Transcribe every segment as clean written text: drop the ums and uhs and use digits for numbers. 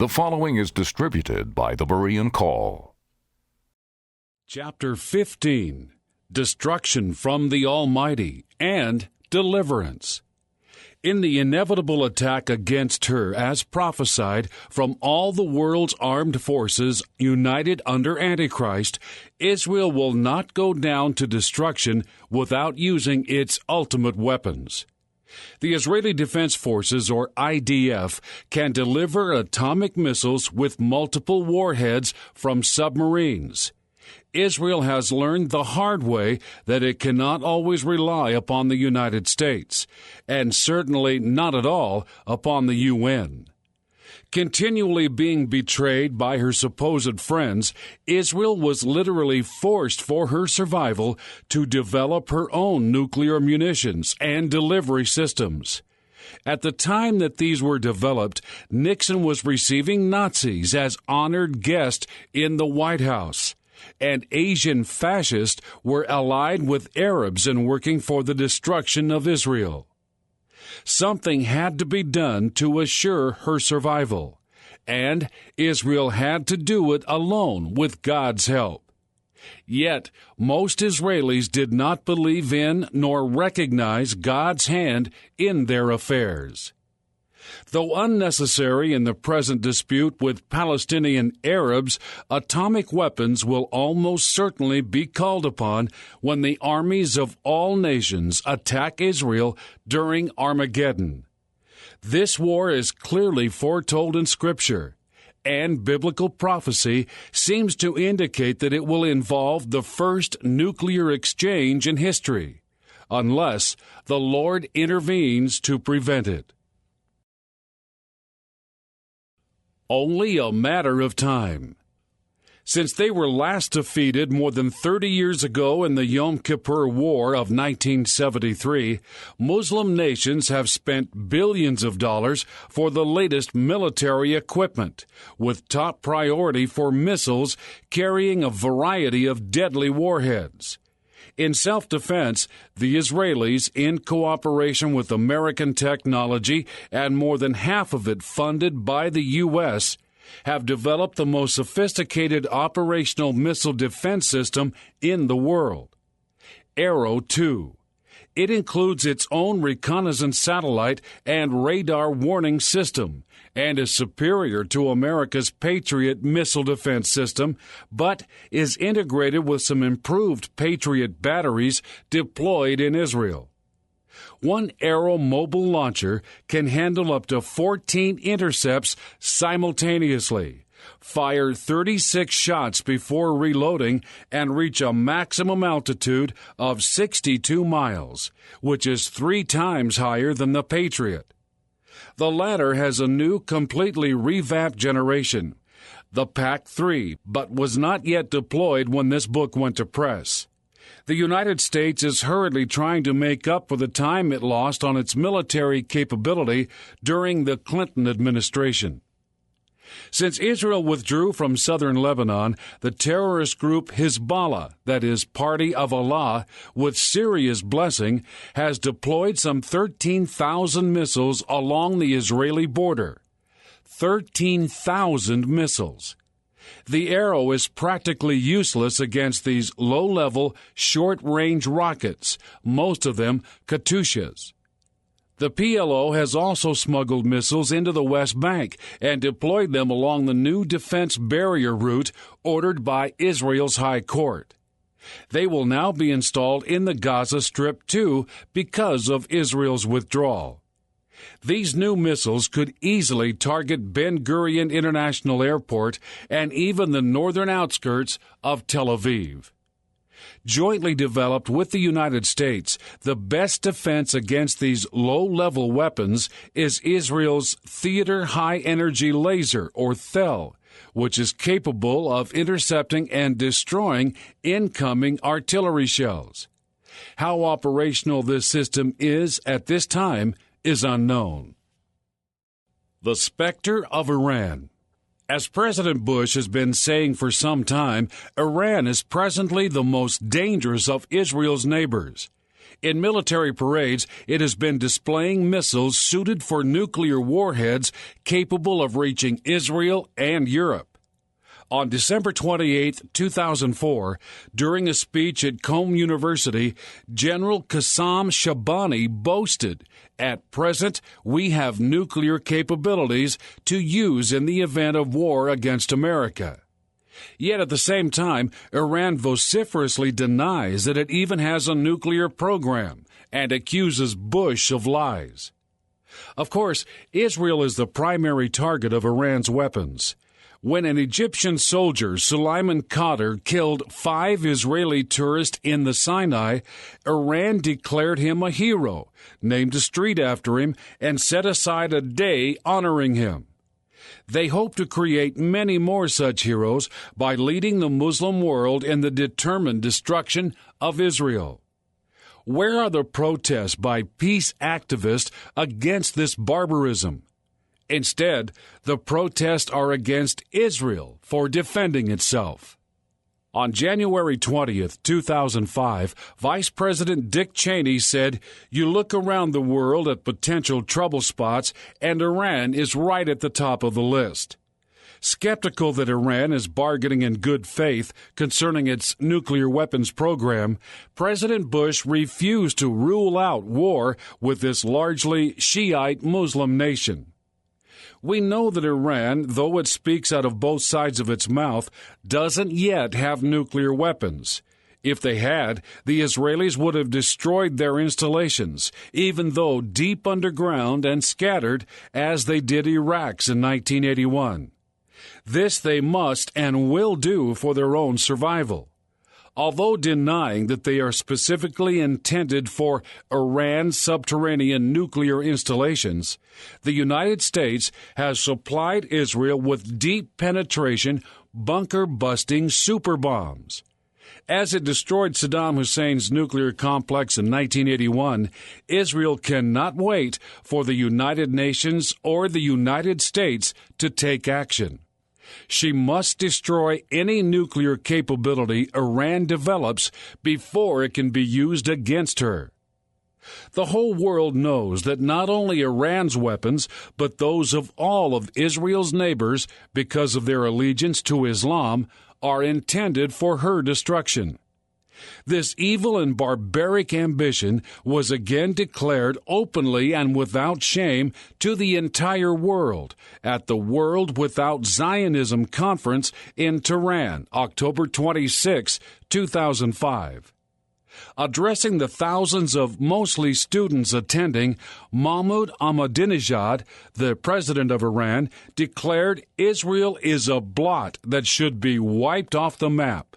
The following is distributed by the Berean Call. Chapter 15, Destruction from the Almighty and Deliverance. In the inevitable attack against her, as prophesied, from all the world's armed forces united under Antichrist, Israel will not go down to destruction without using its ultimate weapons. The Israeli Defense Forces, or IDF, can deliver atomic missiles with multiple warheads from submarines. Israel has learned the hard way that it cannot always rely upon the United States, and certainly not at all upon the UN. Continually being betrayed by her supposed friends, Israel was literally forced for her survival to develop her own nuclear munitions and delivery systems. At the time that these were developed, Nixon was receiving Nazis as honored guests in the White House, and Asian fascists were allied with Arabs in working for the destruction of Israel. Something had to be done to assure her survival, and Israel had to do it alone with God's help. Yet, most Israelis did not believe in nor recognize God's hand in their affairs. Though unnecessary in the present dispute with Palestinian Arabs, atomic weapons will almost certainly be called upon when the armies of all nations attack Israel during Armaggedon. This war is clearly foretold in Scripture, and biblical prophecy seems to indicate that it will involve the first nuclear exchange in history, unless the Lord intervenes to prevent it. Only a matter of time. Since they were last defeated more than 30 years ago in the Yom Kippur War of 1973, Muslim nations have spent billions of dollars for the latest military equipment, with top priority for missiles carrying a variety of deadly warheads. In self-defense, the Israelis, in cooperation with American technology and more than half of it funded by the U.S., have developed the most sophisticated operational missile defense system in the world. Arrow 2. It includes its own reconnaissance satellite and radar warning system, and is superior to America's Patriot missile defense system, but is integrated with some improved Patriot batteries deployed in Israel. One Arrow mobile launcher can handle up to 14 intercepts simultaneously, fire 36 shots before reloading, and reach a maximum altitude of 62 miles, which is 3 times higher than the Patriot. The latter has a new, completely revamped generation, the PAC-3, but was not yet deployed when this book went to press. The United States is hurriedly trying to make up for the time it lost on its military capability during the Clinton administration. Since Israel withdrew from southern Lebanon, the terrorist group Hezbollah, that is, Party of Allah, with Syria's blessing, has deployed some 13,000 missiles along the Israeli border. 13,000 missiles. The Arrow is practically useless against these low-level, short-range rockets, most of them Katyushas. The PLO has also smuggled missiles into the West Bank and deployed them along the new defense barrier route ordered by Israel's High Court. They will now be installed in the Gaza Strip, too, because of Israel's withdrawal. These new missiles could easily target Ben Gurion International Airport and even the northern outskirts of Tel Aviv. Jointly developed with the United States, the best defense against these low-level weapons is Israel's Theater High Energy Laser, or THEL, which is capable of intercepting and destroying incoming artillery shells. How operational this system is at this time is unknown. The Spector of Iran. As President Bush has been saying for some time, Iran is presently the most dangerous of Israel's neighbors. In military parades, it has been displaying missiles suited for nuclear warheads capable of reaching Israel and Europe. On December 28, 2004, during a speech at Qom University, General Qassam Shabani boasted, "At present, we have nuclear capabilities to use in the event of war against America." Yet at the same time, Iran vociferously denies that it even has a nuclear program and accuses Bush of lies. Of course, Israel is the primary target of Iran's weapons. When an Egyptian soldier, Suleiman Qadir, killed 5 Israeli tourists in the Sinai, Iran declared him a hero, named a street after him, and set aside a day honoring him. They hope to create many more such heroes by leading the Muslim world in the determined destruction of Israel. Where are the protests by peace activists against this barbarism? Instead, the protests are against Israel for defending itself. On January 20th, 2005, Vice President Dick Cheney said, "You look around the world at potential trouble spots, and Iran is right at the top of the list." Skeptical that Iran is bargaining in good faith concerning its nuclear weapons program, President Bush refused to rule out war with this largely Shiite Muslim nation. We know that Iran, though it speaks out of both sides of its mouth, doesn't yet have nuclear weapons. If they had, the Israelis would have destroyed their installations, even though deep underground and scattered, as they did Iraq's in 1981. This they must and will do for their own survival. Although denying that they are specifically intended for Iran's subterranean nuclear installations, the United States has supplied Israel with deep penetration, bunker-busting super bombs. As it destroyed Saddam Hussein's nuclear complex in 1981, Israel cannot wait for the United Nations or the United States to take action. She must destroy any nuclear capability Iran develops before it can be used against her. The whole world knows that not only Iran's weapons, but those of all of Israel's neighbors, because of their allegiance to Islam, are intended for her destruction. This evil and barbaric ambition was again declared openly and without shame to the entire world at the World Without Zionism Conference in Tehran, October 26, 2005. Addressing the thousands of mostly students attending, Mahmoud Ahmadinejad, the president of Iran, declared Israel is a blot that should be wiped off the map.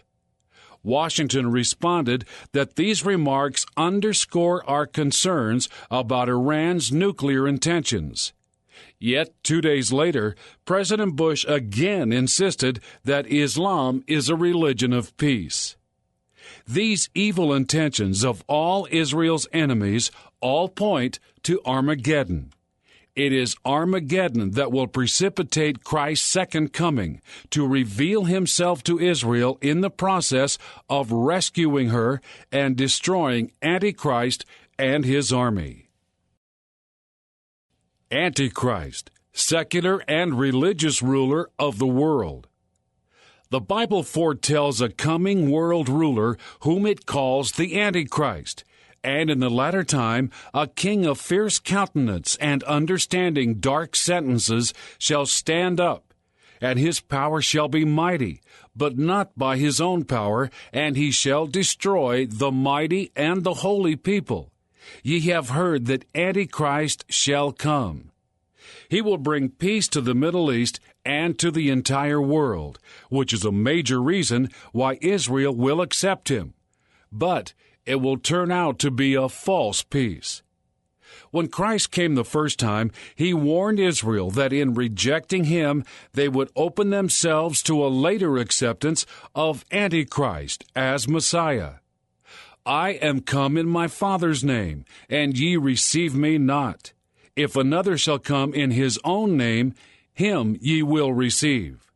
Washington responded that these remarks underscore our concerns about Iran's nuclear intentions. Yet 2 days later, President Bush again insisted that Islam is a religion of peace. These evil intentions of all Israel's enemies all point to Armageddon. It is Armageddon that will precipitate Christ's second coming to reveal himself to Israel in the process of rescuing her and destroying Antichrist and his army. Antichrist, secular and religious ruler of the world. The Bible foretells a coming world ruler whom it calls the Antichrist, and in the latter time a king of fierce countenance and understanding dark sentences shall stand up, and his power shall be mighty, but not by his own power, and he shall destroy the mighty and the holy people. Ye have heard that Antichrist shall come. He will bring peace to the Middle East and to the entire world, which is a major reason why Israel will accept him. But it will turn out to be a false peace. When Christ came the first time, he warned Israel that in rejecting him, they would open themselves to a later acceptance of Antichrist as Messiah. I am come in my Father's name, and ye receive me not. If another shall come in his own name, him ye will receive.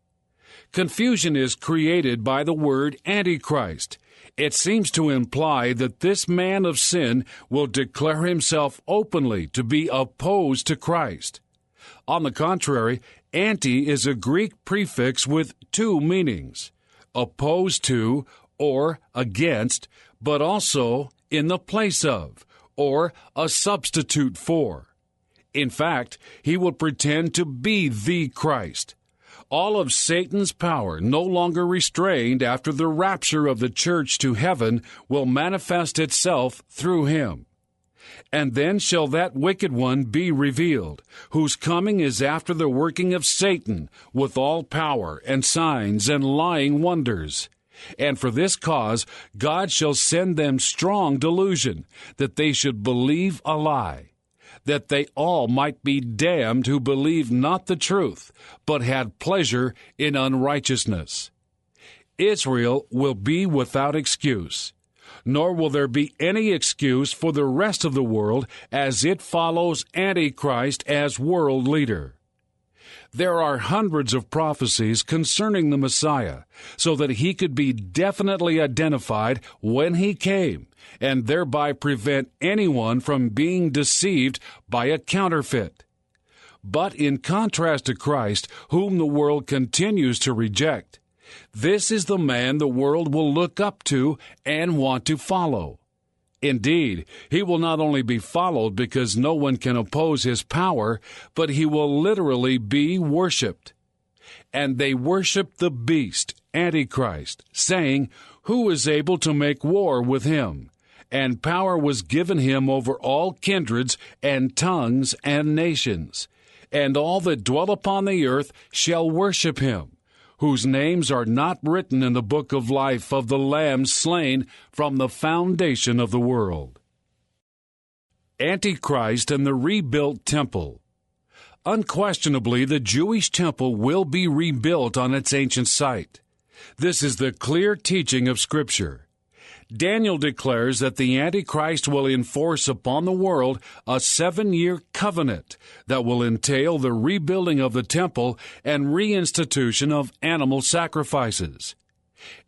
Confusion is created by the word Antichrist. It seems to imply that this man of sin will declare himself openly to be opposed to Christ. On the contrary, anti is a Greek prefix with two meanings: opposed to, or against, but also in the place of, or a substitute for. In fact, he will pretend to be the Christ. All of Satan's power, no longer restrained after the rapture of the church to heaven, will manifest itself through him. And then shall that wicked one be revealed, whose coming is after the working of Satan, with all power and signs and lying wonders. And for this cause God shall send them strong delusion, that they should believe a lie, that they all might be damned who believed not the truth, but had pleasure in unrighteousness. Israel will be without excuse, nor will there be any excuse for the rest of the world as it follows Antichrist as world leader. There are hundreds of prophecies concerning the Messiah, so that he could be definitely identified when he came, and thereby prevent anyone from being deceived by a counterfeit. But in contrast to Christ, whom the world continues to reject, this is the man the world will look up to and want to follow. Indeed, he will not only be followed because no one can oppose his power, but he will literally be worshipped. And they worship the beast, Antichrist, saying, "Who is able to make war with him?" And power was given him over all kindreds and tongues and nations. And all that dwell upon the earth shall worship him, whose names are not written in the book of life of the Lamb slain from the foundation of the world. Antichrist and the rebuilt temple. Unquestionably, the Jewish temple will be rebuilt on its ancient site. This is the clear teaching of Scripture. Daniel declares that the Antichrist will enforce upon the world a 7-year covenant that will entail the rebuilding of the temple and reinstitution of animal sacrifices.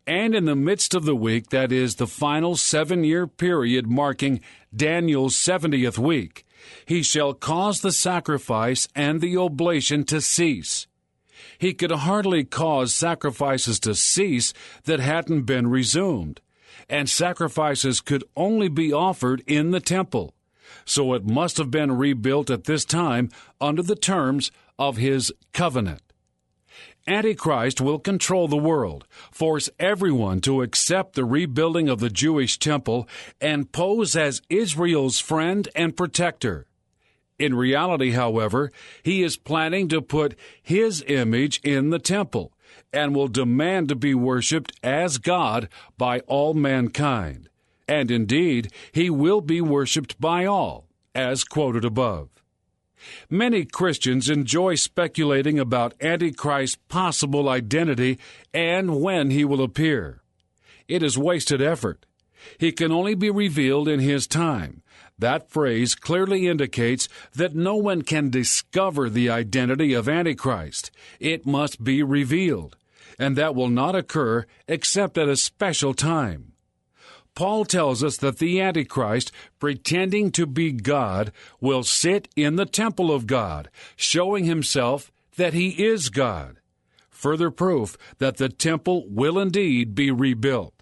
And in the midst of the week, that is, the final 7-year period marking Daniel's 70th week, he shall cause the sacrifice and the oblation to cease. He could hardly cause sacrifices to cease that hadn't been resumed, and sacrifices could only be offered in the temple, so it must have been rebuilt at this time under the terms of his covenant. Antichrist will control the world, force everyone to accept the rebuilding of the Jewish temple, and pose as Israel's friend and protector. In reality, however, he is planning to put his image in the temple, and will demand to be worshipped as God by all mankind. And indeed, he will be worshipped by all, as quoted above. Many Christians enjoy speculating about Antichrist's possible identity and when he will appear. It is wasted effort. He can only be revealed in his time. That phrase clearly indicates that no one can discover the identity of Antichrist. It must be revealed, and that will not occur except at a special time. Paul tells us that the Antichrist, pretending to be God, will sit in the temple of God, showing himself that he is God. Further proof that the temple will indeed be rebuilt.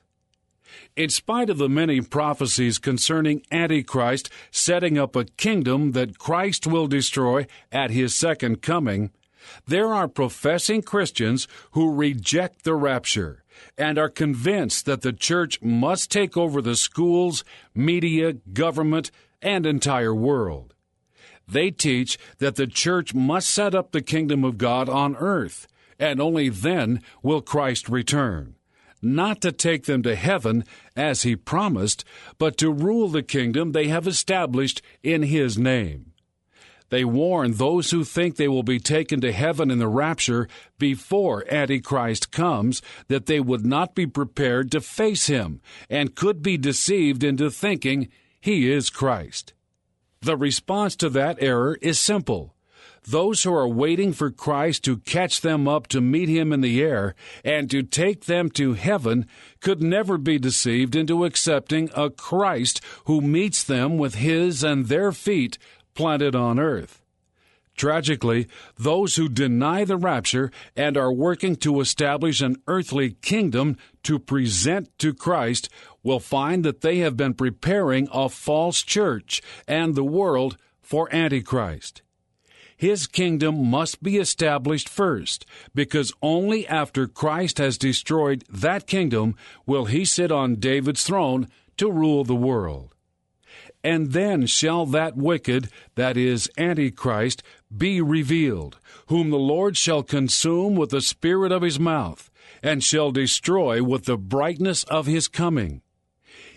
In spite of the many prophecies concerning Antichrist setting up a kingdom that Christ will destroy at his second coming, there are professing Christians who reject the rapture and are convinced that the church must take over the schools, media, government, and entire world. They teach that the church must set up the kingdom of God on earth, and only then will Christ return. Not to take them to heaven, as he promised, but to rule the kingdom they have established in his name. They warn those who think they will be taken to heaven in the rapture before Antichrist comes that they would not be prepared to face him and could be deceived into thinking he is Christ. The response to that error is simple. Those who are waiting for Christ to catch them up to meet him in the air and to take them to heaven could never be deceived into accepting a Christ who meets them with his and their feet planted on earth. Tragically, those who deny the rapture and are working to establish an earthly kingdom to present to Christ will find that they have been preparing a false church and the world for Antichrist. His kingdom must be established first, because only after Christ has destroyed that kingdom will he sit on David's throne to rule the world. And then shall that wicked, that is, Antichrist, be revealed, whom the Lord shall consume with the spirit of his mouth, and shall destroy with the brightness of his coming.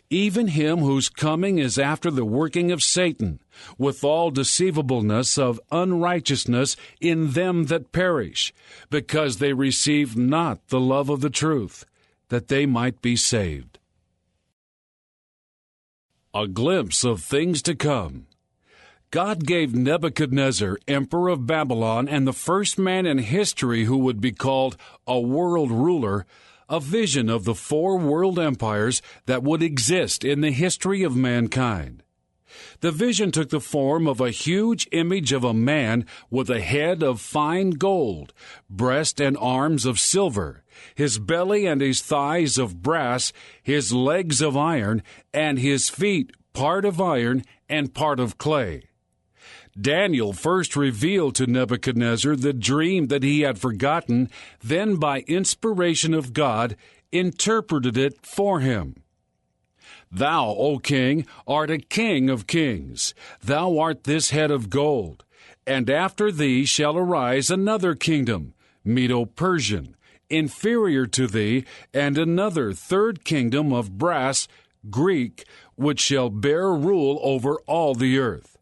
Even him whose coming is after the working of Satan, with all deceivableness of unrighteousness in them that perish, because they receive not the love of the truth, that they might be saved. A glimpse of things to come. God gave Nebuchadnezzar, emperor of Babylon, and the first man in history who would be called a world ruler, a vision of the 4 world empires that would exist in the history of mankind. The vision took the form of a huge image of a man with a head of fine gold, breast and arms of silver, his belly and his thighs of brass, his legs of iron, and his feet part of iron and part of clay. Daniel first revealed to Nebuchadnezzar the dream that he had forgotten, then by inspiration of God interpreted it for him. Thou, O king, art a king of kings. Thou art this head of gold. And after thee shall arise another kingdom, Medo-Persian, inferior to thee, and another 3rd kingdom of brass, Greek, which shall bear rule over all the earth.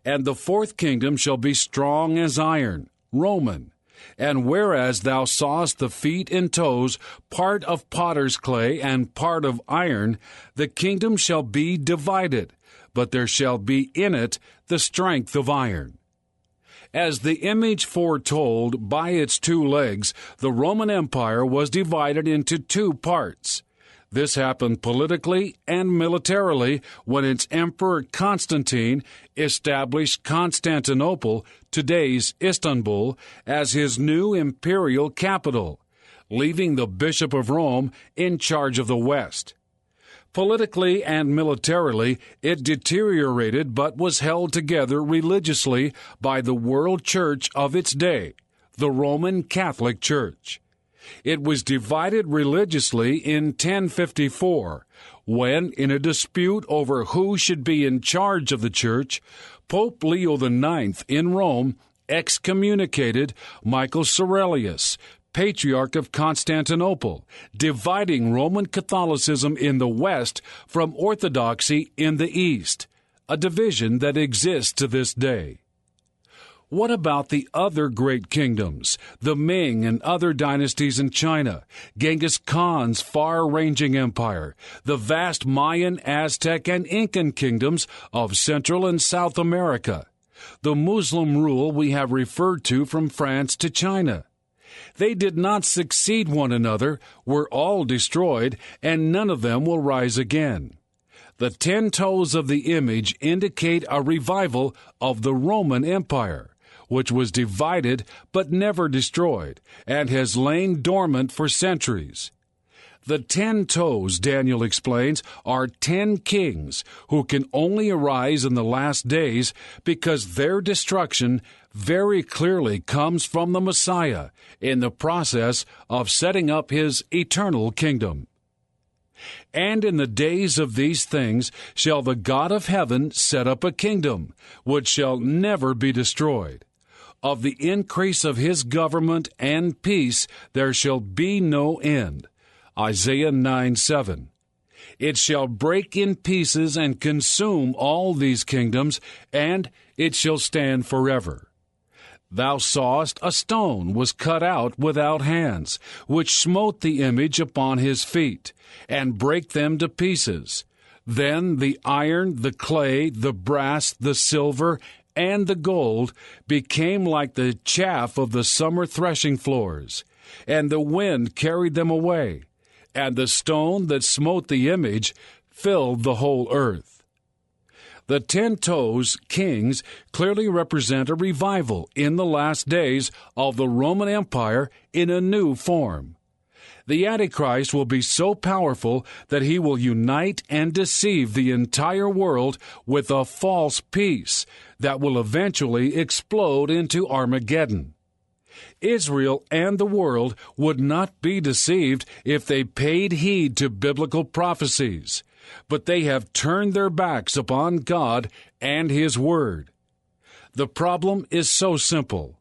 And the 4th kingdom shall be strong as iron, Roman. And whereas thou sawest the feet and toes, part of potter's clay and part of iron, the kingdom shall be divided, but there shall be in it the strength of iron. As the image foretold, by its 2 legs, the Roman Empire was divided into 2 parts. This happened politically and militarily when its Emperor Constantine established Constantinople, today's Istanbul, as his new imperial capital, leaving the Bishop of Rome in charge of the West. Politically and militarily, it deteriorated but was held together religiously by the world church of its day, the Roman Catholic Church. It was divided religiously in 1054, when, in a dispute over who should be in charge of the church, Pope Leo IX in Rome excommunicated Michael Cerullius, Patriarch of Constantinople, dividing Roman Catholicism in the West from Orthodoxy in the East, a division that exists to this day. What about the other great kingdoms, the Ming and other dynasties in China, Genghis Khan's far-ranging empire, the vast Mayan, Aztec, and Incan kingdoms of Central and South America, the Muslim rule we have referred to from France to China? They did not succeed one another, were all destroyed, and none of them will rise again. The 10 toes of the image indicate a revival of the Roman Empire, which was divided but never destroyed, and has lain dormant for centuries. The 10 toes, Daniel explains, are 10 kings who can only arise in the last days because their destruction very clearly comes from the Messiah in the process of setting up his eternal kingdom. And in the days of these things shall the God of heaven set up a kingdom, which shall never be destroyed. Of the increase of his government and peace there shall be no end. Isaiah 9:7. It shall break in pieces and consume all these kingdoms, and it shall stand forever. Thou sawest a stone was cut out without hands, which smote the image upon his feet, and brake them to pieces. Then the iron, the clay, the brass, the silver, and the gold became like the chaff of the summer threshing floors, and the wind carried them away, and the stone that smote the image filled the whole earth. The 10 toes kings clearly represent a revival in the last days of the Roman Empire in a new form. The Antichrist will be so powerful that he will unite and deceive the entire world with a false peace that will eventually explode into Armaggedon. Israel and the world would not be deceived if they paid heed to biblical prophecies, but they have turned their backs upon God and His Word. The problem is so simple.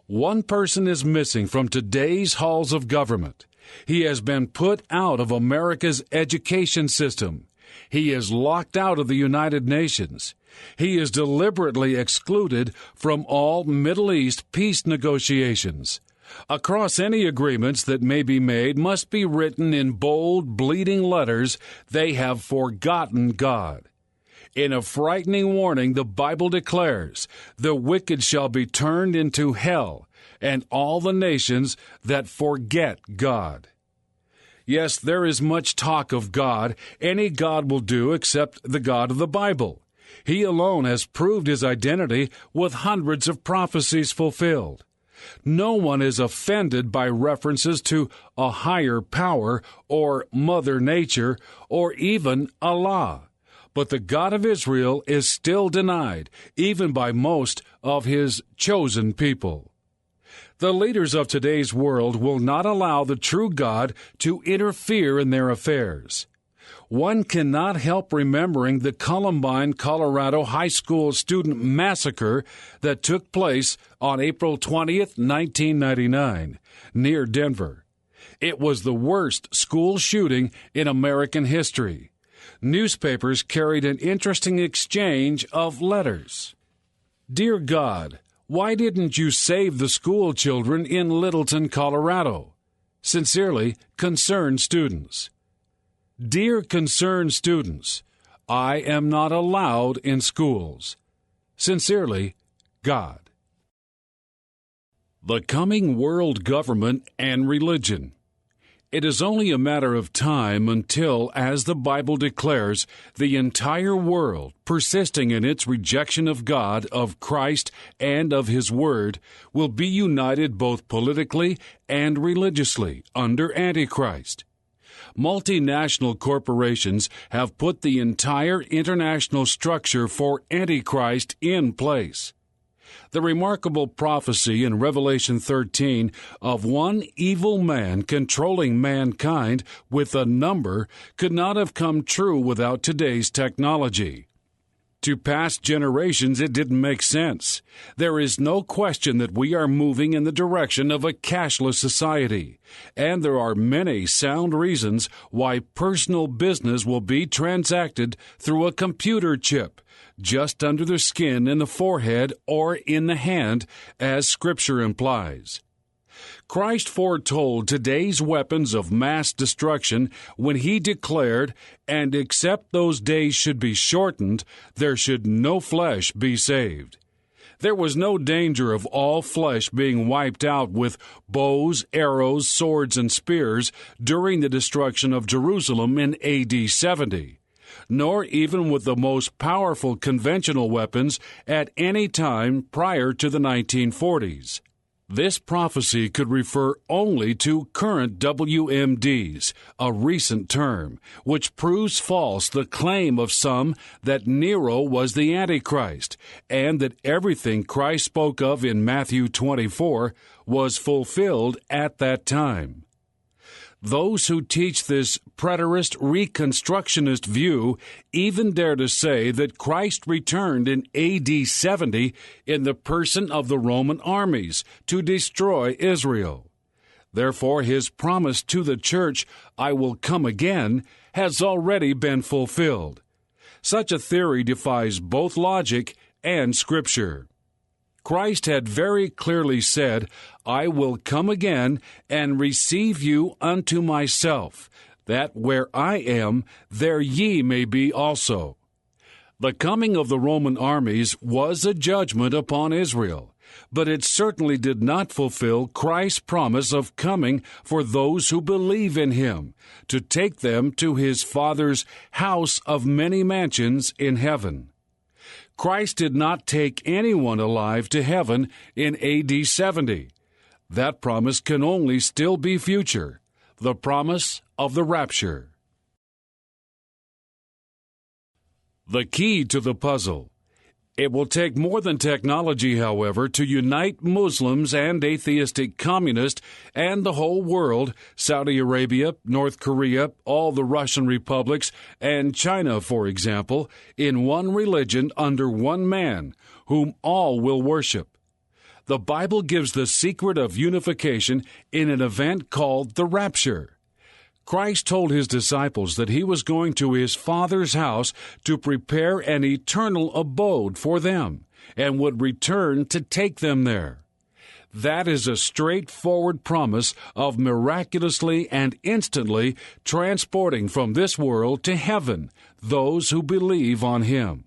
One person is missing from today's halls of government. He has been put out of America's education system. He is locked out of the United Nations. He is deliberately excluded from all Middle East peace negotiations. Across any agreements that may be made must be written in bold, bleeding letters, "They have forgotten God." In a frightening warning, the Bible declares, "The wicked shall be turned into hell, and all the nations that forget God." Yes, there is much talk of God. Any God will do except the God of the Bible. He alone has proved His identity with hundreds of prophecies fulfilled. No one is offended by references to a higher power or Mother Nature or even Allah. But the God of Israel is still denied, even by most of His chosen people. The leaders of today's world will not allow the true God to interfere in their affairs. One cannot help remembering the Columbine, Colorado high school student massacre that took place on April 20th, 1999, near Denver. It was the worst school shooting in American history. Newspapers carried an interesting exchange of letters. "Dear God, why didn't you save the school children in Littleton, Colorado? Sincerely, concerned students." "Dear concerned students, I am not allowed in schools. Sincerely, God." The coming world government and religion. It is only a matter of time until, as the Bible declares, the entire world, persisting in its rejection of God, of Christ, and of His Word, will be united both politically and religiously under Antichrist. Multinational corporations have put the entire international structure for Antichrist in place. The remarkable prophecy in Revelation 13 of one evil man controlling mankind with a number could not have come true without today's technology. To past generations, it didn't make sense. There is no question that we are moving in the direction of a cashless society, and there are many sound reasons why personal business will be transacted through a computer chip, just under the skin in the forehead or in the hand, as Scripture implies. Christ foretold today's weapons of mass destruction when He declared, "And except those days should be shortened, there should no flesh be saved." There was no danger of all flesh being wiped out with bows, arrows, swords, and spears during the destruction of Jerusalem in AD 70. Nor even with the most powerful conventional weapons at any time prior to the 1940s. This prophecy could refer only to current WMDs, a recent term, which proves false the claim of some that Nero was the Antichrist, and that everything Christ spoke of in Matthew 24 was fulfilled at that time. Those who teach this preterist reconstructionist view even dare to say that Christ returned in AD 70 in the person of the Roman armies to destroy Israel. Therefore, His promise to the church, "I will come again," has already been fulfilled. Such a theory defies both logic and Scripture. Christ had very clearly said, "I will come again and receive you unto myself, that where I am, there ye may be also." The coming of the Roman armies was a judgment upon Israel, but it certainly did not fulfill Christ's promise of coming for those who believe in him, to take them to his Father's house of many mansions in heaven. Christ did not take anyone alive to heaven in AD 70. That promise can only still be future, the promise of the rapture. The key to the puzzle. It will take more than technology, however, to unite Muslims and atheistic communists and the whole world, Saudi Arabia, North Korea, all the Russian republics, and China, for example, in one religion under one man, whom all will worship. The Bible gives the secret of unification in an event called the rapture. Christ told his disciples that he was going to his Father's house to prepare an eternal abode for them, and would return to take them there. That is a straightforward promise of miraculously and instantly transporting from this world to heaven those who believe on him.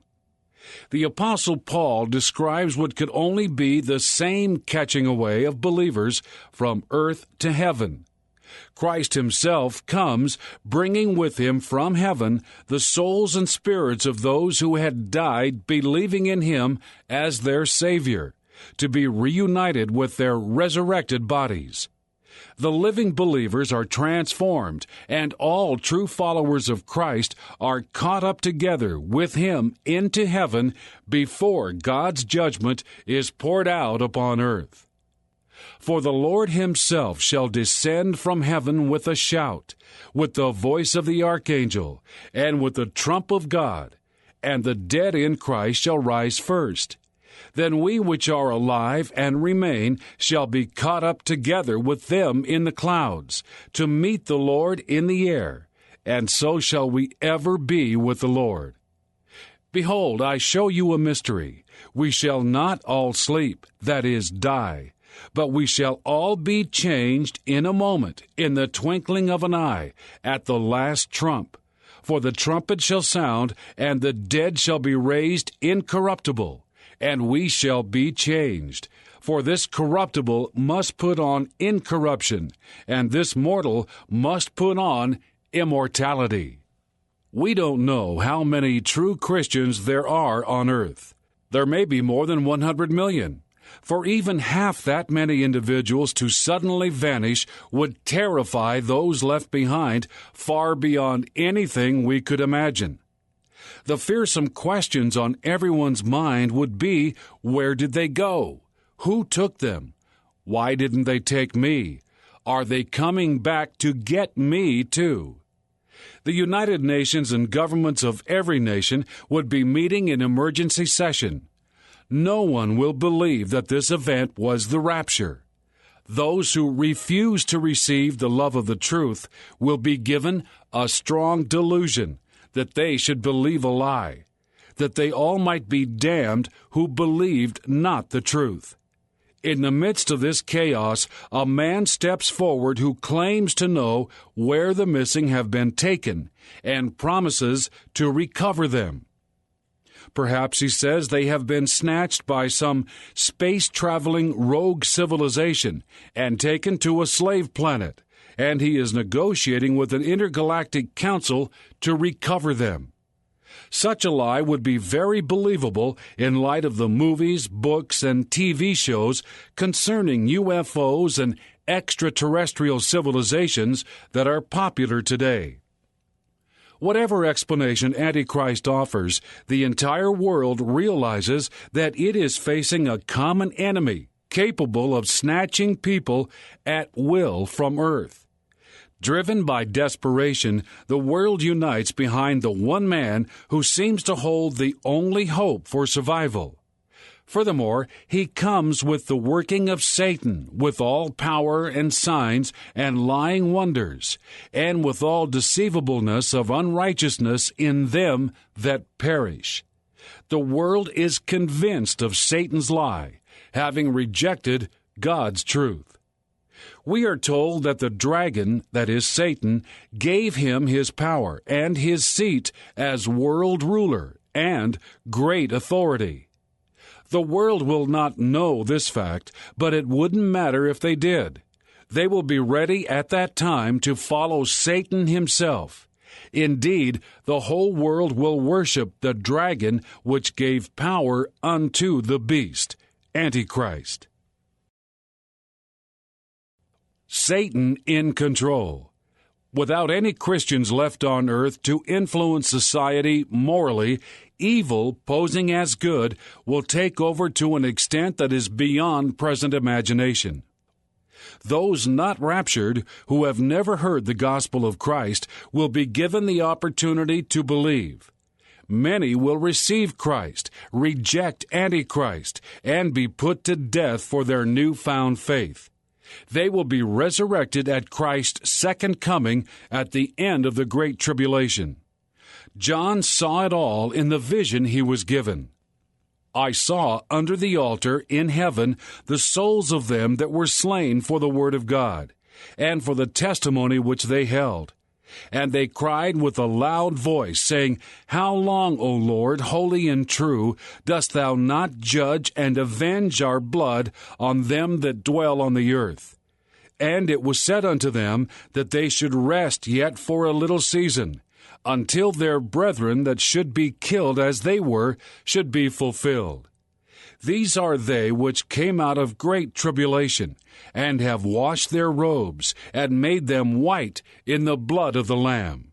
The Apostle Paul describes what could only be the same catching away of believers from earth to heaven. Christ himself comes, bringing with him from heaven the souls and spirits of those who had died believing in him as their Savior, to be reunited with their resurrected bodies. The living believers are transformed, and all true followers of Christ are caught up together with him into heaven before God's judgment is poured out upon earth. For the Lord himself shall descend from heaven with a shout, with the voice of the archangel, and with the trump of God, and the dead in Christ shall rise first. Then we which are alive and remain shall be caught up together with them in the clouds, to meet the Lord in the air, and so shall we ever be with the Lord. Behold, I show you a mystery. We shall not all sleep, that is, die, but we shall all be changed in a moment, in the twinkling of an eye, at the last trump. For the trumpet shall sound, and the dead shall be raised incorruptible, and we shall be changed. For this corruptible must put on incorruption, and this mortal must put on immortality. We don't know how many true Christians there are on earth. There may be more than 100 million. For even half that many individuals to suddenly vanish would terrify those left behind far beyond anything we could imagine. The fearsome questions on everyone's mind would be, where did they go? Who took them? Why didn't they take me? Are they coming back to get me too? The United Nations and governments of every nation would be meeting in emergency session. No one will believe that this event was the rapture. Those who refuse to receive the love of the truth will be given a strong delusion that they should believe a lie, that they all might be damned who believed not the truth. In the midst of this chaos, a man steps forward who claims to know where the missing have been taken and promises to recover them. Perhaps he says they have been snatched by some space-traveling rogue civilization and taken to a slave planet, and he is negotiating with an intergalactic council to recover them. Such a lie would be very believable in light of the movies, books, and TV shows concerning UFOs and extraterrestrial civilizations that are popular today. Whatever explanation Antichrist offers, the entire world realizes that it is facing a common enemy capable of snatching people at will from earth. Driven by desperation, the world unites behind the one man who seems to hold the only hope for survival. Furthermore, he comes with the working of Satan, with all power and signs and lying wonders, and with all deceivableness of unrighteousness in them that perish. The world is convinced of Satan's lie, having rejected God's truth. We are told that the dragon, that is Satan, gave him his power and his seat as world ruler and great authority. The world will not know this fact, but it wouldn't matter if they did. They will be ready at that time to follow Satan himself. Indeed, the whole world will worship the dragon which gave power unto the beast, Antichrist. Satan in control. Without any Christians left on earth to influence society morally, evil, posing as good, will take over to an extent that is beyond present imagination. Those not raptured, who have never heard the gospel of Christ, will be given the opportunity to believe. Many will receive Christ, reject Antichrist, and be put to death for their newfound faith. They will be resurrected at Christ's second coming at the end of the Great Tribulation. John saw it all in the vision he was given. I saw under the altar in heaven the souls of them that were slain for the word of God, and for the testimony which they held. And they cried with a loud voice, saying, How long, O Lord, holy and true, dost thou not judge and avenge our blood on them that dwell on the earth? And it was said unto them that they should rest yet for a little season, until their brethren that should be killed as they were should be fulfilled. These are they which came out of great tribulation, and have washed their robes, and made them white in the blood of the Lamb.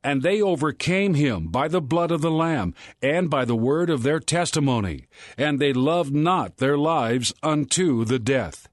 And they overcame him by the blood of the Lamb, and by the word of their testimony, and they loved not their lives unto the death.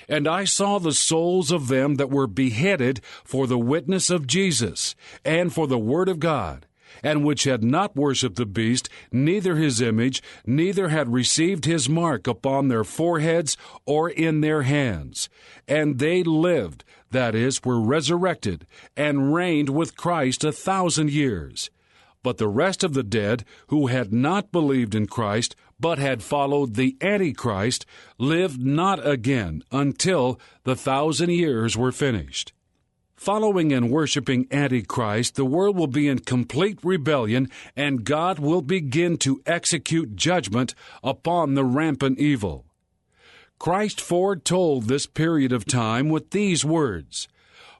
And I saw the souls of them that were beheaded for the witness of Jesus, and for the word of God, and which had not worshipped the beast, neither his image, neither had received his mark upon their foreheads or in their hands. And they lived, that is, were resurrected, and reigned with Christ 1,000 years. But the rest of the dead, who had not believed in Christ, but had followed the Antichrist, lived not again until the 1,000 years were finished. Following and worshiping Antichrist, the world will be in complete rebellion, and God will begin to execute judgment upon the rampant evil. Christ foretold this period of time with these words,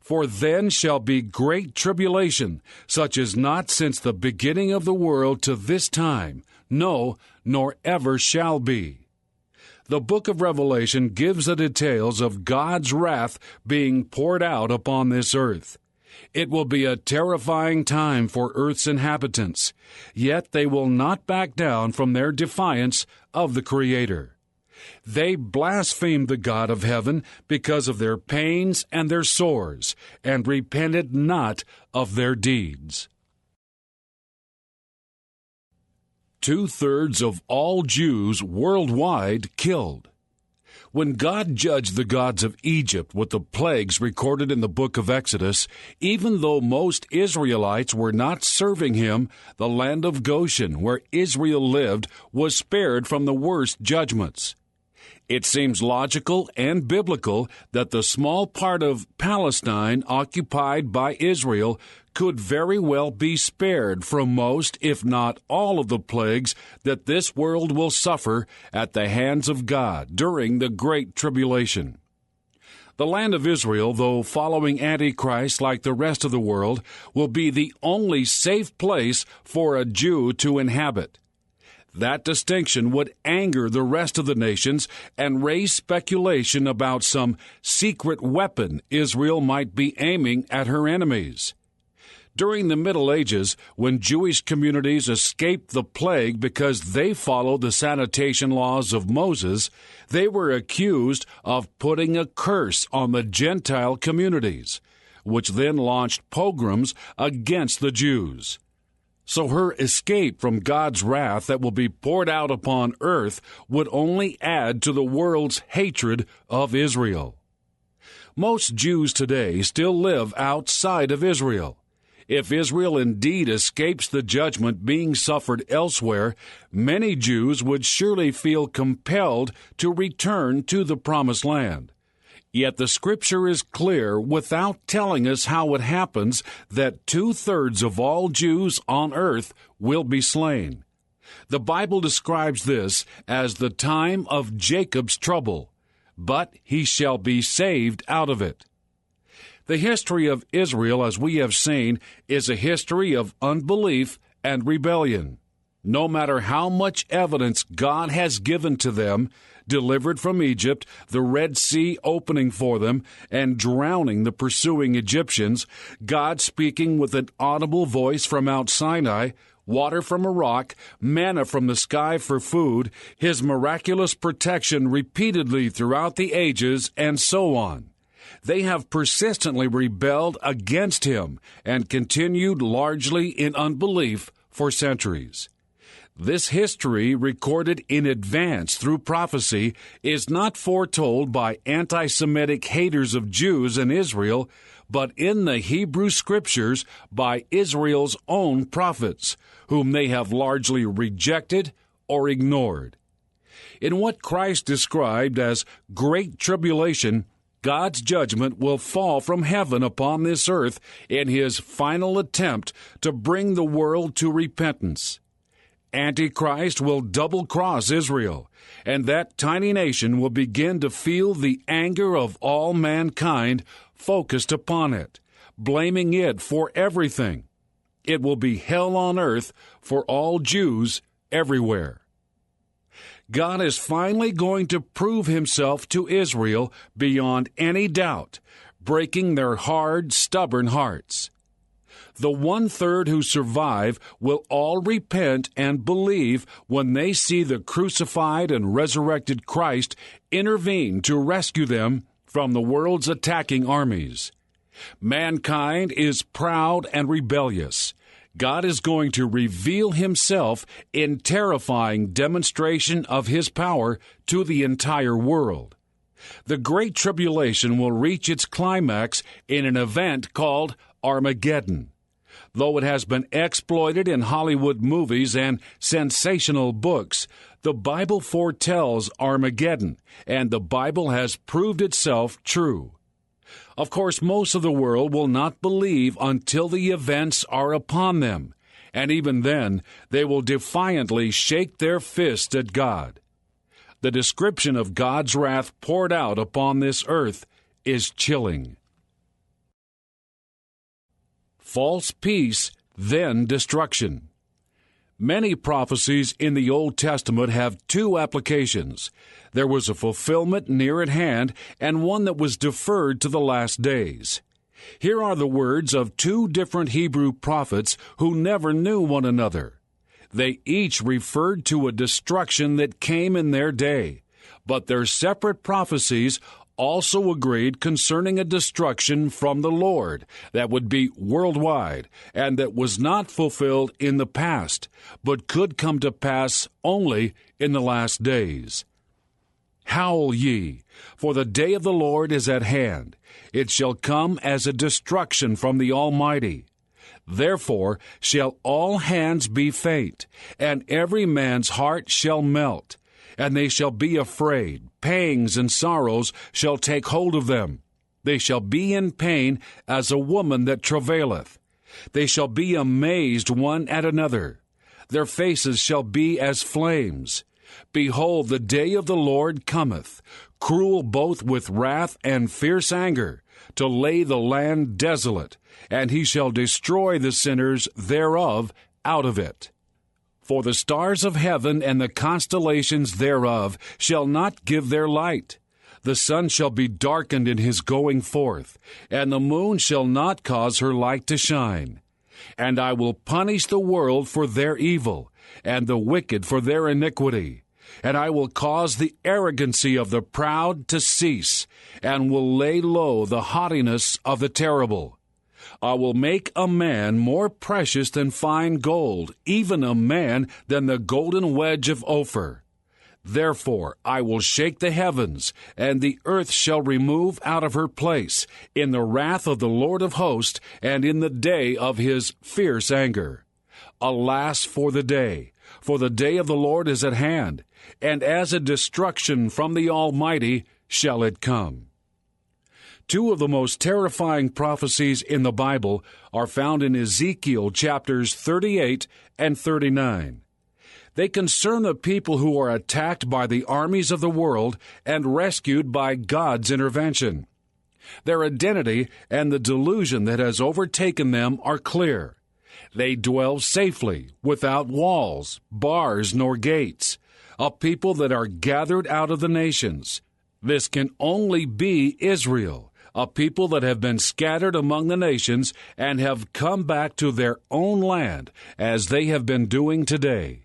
For then shall be great tribulation, such as not since the beginning of the world to this time, no, nor ever shall be. The book of Revelation gives the details of God's wrath being poured out upon this earth. It will be a terrifying time for earth's inhabitants, yet they will not back down from their defiance of the Creator. They blasphemed the God of heaven because of their pains and their sores, and repented not of their deeds. 2/3 of all Jews worldwide killed. When God judged the gods of Egypt with the plagues recorded in the book of Exodus, even though most Israelites were not serving him, the land of Goshen, where Israel lived, was spared from the worst judgments. It seems logical and biblical that the small part of Palestine occupied by Israel could very well be spared from most, if not all, of the plagues that this world will suffer at the hands of God during the Great Tribulation. The land of Israel, though following Antichrist like the rest of the world, will be the only safe place for a Jew to inhabit. That distinction would anger the rest of the nations and raise speculation about some secret weapon Israel might be aiming at her enemies. During the Middle Ages, when Jewish communities escaped the plague because they followed the sanitation laws of Moses, they were accused of putting a curse on the Gentile communities, which then launched pogroms against the Jews. So her escape from God's wrath that will be poured out upon earth would only add to the world's hatred of Israel. Most Jews today still live outside of Israel. If Israel indeed escapes the judgment being suffered elsewhere, many Jews would surely feel compelled to return to the Promised Land. Yet the Scripture is clear without telling us how it happens that 2/3 of all Jews on earth will be slain. The Bible describes this as the time of Jacob's trouble, but he shall be saved out of it. The history of Israel, as we have seen, is a history of unbelief and rebellion. No matter how much evidence God has given to them, delivered from Egypt, the Red Sea opening for them, and drowning the pursuing Egyptians, God speaking with an audible voice from Mount Sinai, water from a rock, manna from the sky for food, his miraculous protection repeatedly throughout the ages, and so on. They have persistently rebelled against him and continued largely in unbelief for centuries. This history, recorded in advance through prophecy, is not foretold by anti-Semitic haters of Jews in Israel, but in the Hebrew Scriptures by Israel's own prophets, whom they have largely rejected or ignored. In what Christ described as great tribulation, God's judgment will fall from heaven upon this earth in his final attempt to bring the world to repentance. Antichrist will double-cross Israel, and that tiny nation will begin to feel the anger of all mankind focused upon it, blaming it for everything. It will be hell on earth for all Jews everywhere. God is finally going to prove himself to Israel beyond any doubt, breaking their hard, stubborn hearts. The 1/3 who survive will all repent and believe when they see the crucified and resurrected Christ intervene to rescue them from the world's attacking armies. Mankind is proud and rebellious. God is going to reveal himself in terrifying demonstration of his power to the entire world. The Great Tribulation will reach its climax in an event called Armaggedon. Though it has been exploited in Hollywood movies and sensational books, the Bible foretells Armageddon, and the Bible has proved itself true. Of course, most of the world will not believe until the events are upon them, and even then, they will defiantly shake their fists at God. The description of God's wrath poured out upon this earth is chilling. False peace, then destruction. Many prophecies in the Old Testament have two applications. There was a fulfillment near at hand and one that was deferred to the last days. Here are the words of two different Hebrew prophets who never knew one another. They each referred to a destruction that came in their day, but their separate prophecies also agreed concerning a destruction from the Lord that would be worldwide and that was not fulfilled in the past, but could come to pass only in the last days. Howl ye, for the day of the Lord is at hand. It shall come as a destruction from the Almighty. Therefore shall all hands be faint, and every man's heart shall melt. And they shall be afraid. Pangs and sorrows shall take hold of them. They shall be in pain as a woman that travaileth. They shall be amazed one at another. Their faces shall be as flames. Behold, the day of the Lord cometh, cruel both with wrath and fierce anger, to lay the land desolate, and he shall destroy the sinners thereof out of it. For the stars of heaven and the constellations thereof shall not give their light. The sun shall be darkened in his going forth, and the moon shall not cause her light to shine. And I will punish the world for their evil, and the wicked for their iniquity. And I will cause the arrogancy of the proud to cease, and will lay low the haughtiness of the terrible. I will make a man more precious than fine gold, even a man than the golden wedge of Ophir. Therefore I will shake the heavens, and the earth shall remove out of her place, in the wrath of the Lord of hosts, and in the day of his fierce anger. Alas for the day of the Lord is at hand, and as a destruction from the Almighty shall it come. Two of the most terrifying prophecies in the Bible are found in Ezekiel Chapters 38 and 39. They concern a people who are attacked by the armies of the world and rescued by God's intervention. Their identity and the delusion that has overtaken them are clear. They dwell safely, without walls, bars, nor gates, a people that are gathered out of the nations. This can only be Israel, a people that have been scattered among the nations and have come back to their own land, as they have been doing today.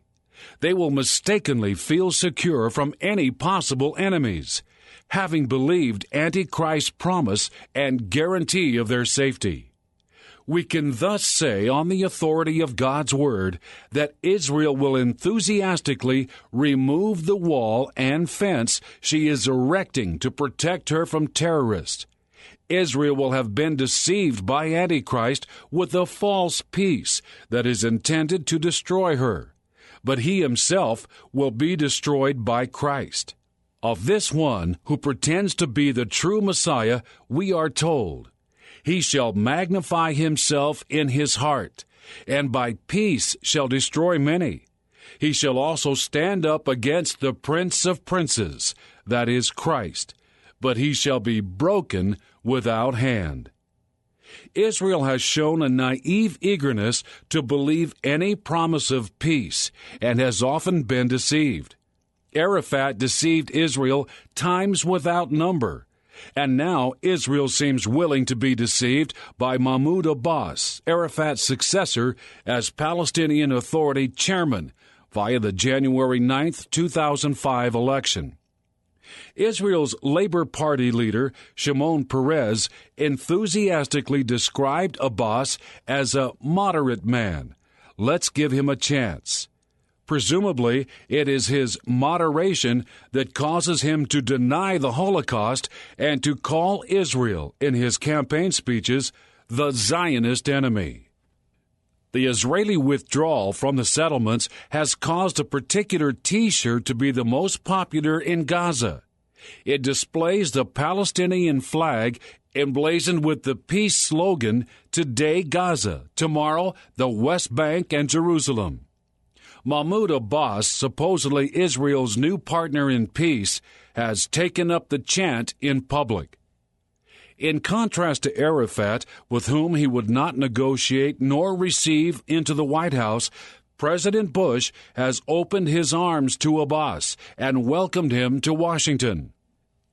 They will mistakenly feel secure from any possible enemies, having believed Antichrist's promise and guarantee of their safety. We can thus say, on the authority of God's Word, that Israel will enthusiastically remove the wall and fence she is erecting to protect her from terrorists. Israel will have been deceived by Antichrist with a false peace that is intended to destroy her, but he himself will be destroyed by Christ. Of this one who pretends to be the true Messiah, we are told, "He shall magnify himself in his heart, and by peace shall destroy many. He shall also stand up against the Prince of princes," that is Christ, "but he shall be broken without hand." Israel has shown a naive eagerness to believe any promise of peace and has often been deceived. Arafat deceived Israel times without number, and now Israel seems willing to be deceived by Mahmoud Abbas, Arafat's successor as Palestinian Authority chairman, via the January 9, 2005 election. Israel's Labor Party leader, Shimon Peres, enthusiastically described Abbas as a moderate man. Let's give him a chance. Presumably, it is his moderation that causes him to deny the Holocaust and to call Israel, in his campaign speeches, the Zionist enemy. The Israeli withdrawal from the settlements has caused a particular T-shirt to be the most popular in Gaza. It displays the Palestinian flag emblazoned with the peace slogan, "Today Gaza, tomorrow the West Bank and Jerusalem." Mahmoud Abbas, supposedly Israel's new partner in peace, has taken up the chant in public. In contrast to Arafat, with whom he would not negotiate nor receive into the White House, President Bush has opened his arms to Abbas and welcomed him to Washington.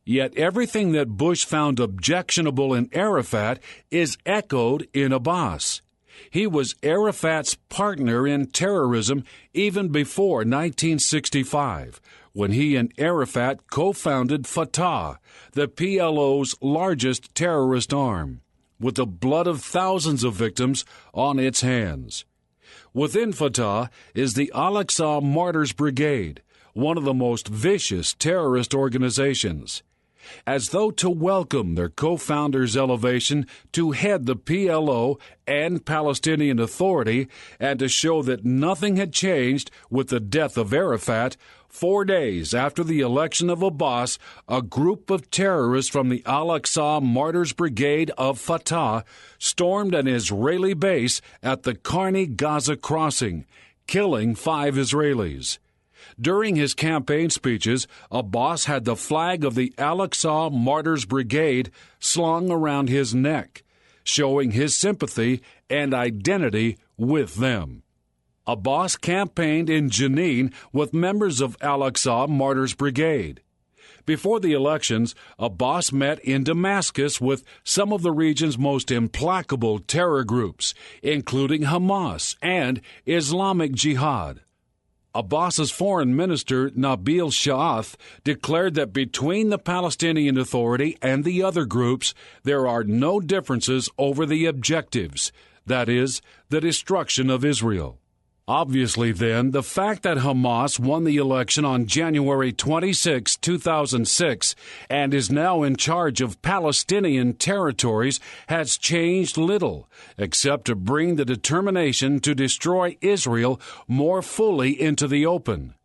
Yet everything that Bush found objectionable in Arafat is echoed in Abbas. He was Arafat's partner in terrorism even before 1965, when he and Arafat co-founded Fatah, the PLO's largest terrorist arm, with the blood of thousands of victims on its hands. Within Fatah is the Al-Aqsa Martyrs Brigade, one of the most vicious terrorist organizations. As though to welcome their co-founder's elevation to head the PLO and Palestinian Authority, and to show that nothing had changed with the death of Arafat, 4 days after the election of Abbas, a group of terrorists from the Al-Aqsa Martyrs Brigade of Fatah stormed an Israeli base at the Karni Gaza crossing, killing 5 Israelis. During his campaign speeches, Abbas had the flag of the Al-Aqsa Martyrs Brigade slung around his neck, showing his sympathy and identity with them. Abbas campaigned in Jenin with members of Al-Aqsa Martyrs Brigade. Before the elections, Abbas met in Damascus with some of the region's most implacable terror groups, including Hamas and Islamic Jihad. Abbas's foreign minister, Nabil Shaath, declared that between the Palestinian Authority and the other groups, there are no differences over the objectives, that is, the destruction of Israel. Obviously, then, the fact that Hamas won the election on January 26, 2006, and is now in charge of Palestinian territories has changed little, except to bring the determination to destroy Israel more fully into the open.